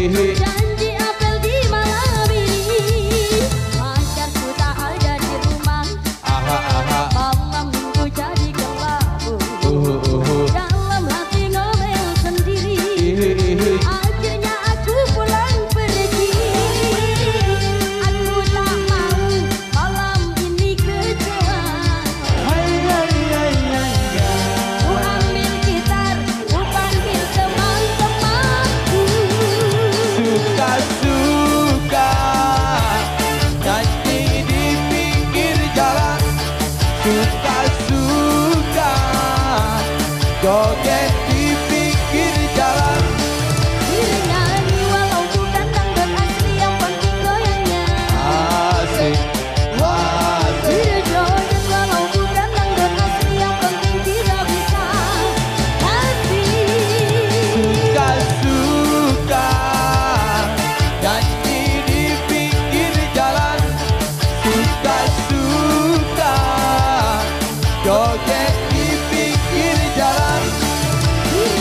Janji apel di malam ini, pacarku tak ada di rumah. Malam minggu jadi kelabu, dalam hati ngomel sendiri. Akhirnya aku pulang pergi. Aku tak mau malam ini kecewa. Ku ambil gitar, ku panggil teman-temanku. Suka-suka nyanyi di pinggir jalan. Suka-suka joget di pinggir jalan. Nyanyi walau bukan dangdut asli, yang penting goyangnya. Asik, asik. Joget walau bukan dangdut asli, yang penting kita bisa happy. Suka-suka nyanyi di pinggir jalan. Suka-suka joget di pinggir jalan.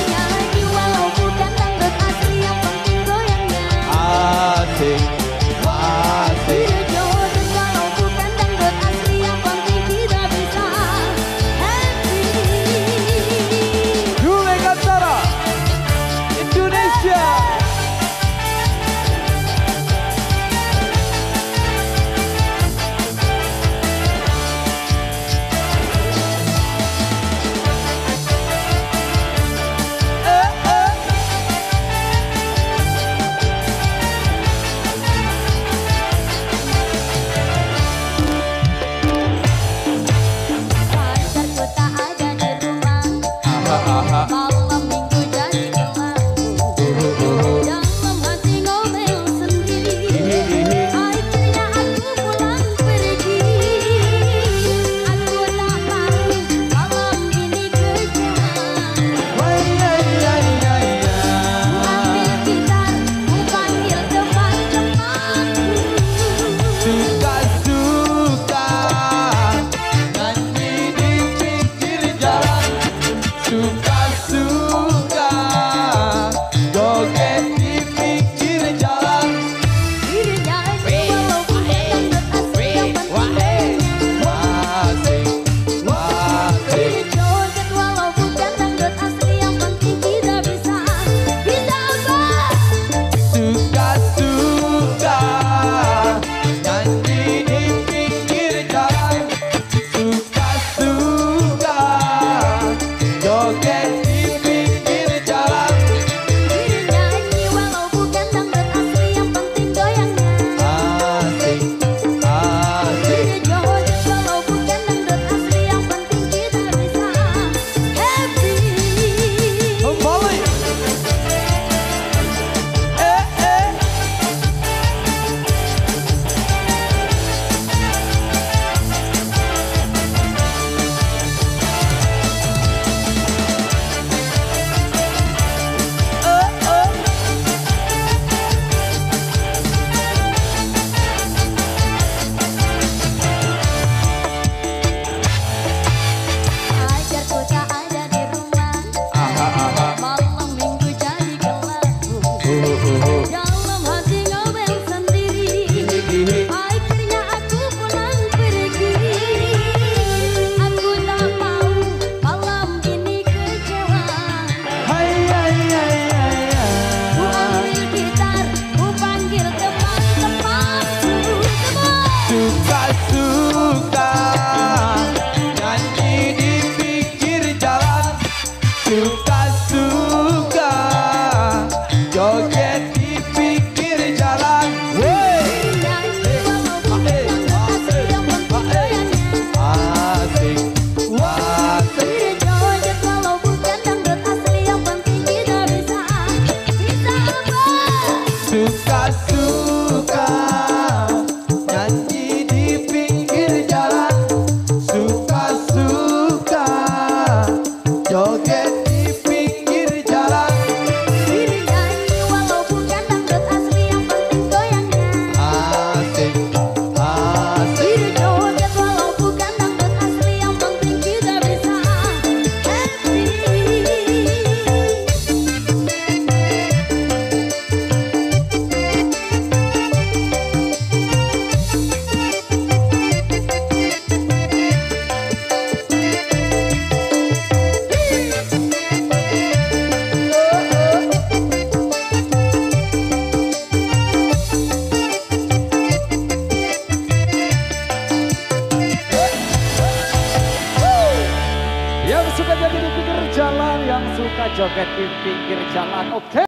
Nyanyi walau bukan dangdut asli, yang penting goyangnya. Asik, asik. Joget walau bukan dangdut asli, yang penting kita bisa happy. Dule Kantara Indonesia. Pacarku tak ada di rumah. Malam minggu jadi kelabu, dalam hati ngomel sendiri. Akhirnya aku pulang pergi. Aku tak mau malam ini kecewa. Ku ambil gitar, ku panggil teman-temanku. Suka-suka nyanyi di pinggir jalan. Suka-suka joget di pinggir jalan. Nyanyi walau bukan dangdut asli, yang penting goyangnya. Asik, asik. Joget walau bukan dangdut asli, yang penting kita bisa apa? Suka-suka nyanyi di pinggir jalan. Suka-suka joget di pinggir jalan. Nyanyi walau bukan dangdut asli, yang penting goyangnya. Asik, asik. Joget walau bukan dangdut asli, yang penting kita bisa happy. Kembali. Pacarku tak ada di rumah. Malam minggu jadi kelabu, dalam hati ngomel sendiri. Akhirnya aku pulang pergi. Aku tak mau malam ini kecewa. Ku ambil gitar, ku panggil teman-temanku. Suka-suka nyanyi di pinggir jalan. Suka-suka joget di pinggir jalan. Nyanyi walau bukan dangdut asli, yang penting goyangnya. Asik, asik. Joget walau bukan dangdut asli, yang penting kita bisa apa? Suka-suka nyanyi di pinggir jalan. Suka-suka joget di pinggir jalan. Nyanyi walau bukan dangdut asli, yang penting goyangnya. Asik, asik. Joget walau bukan dangdut asli, yang penting kita bisa happy. jalan, yang suka joget di pinggir jalan. Oke.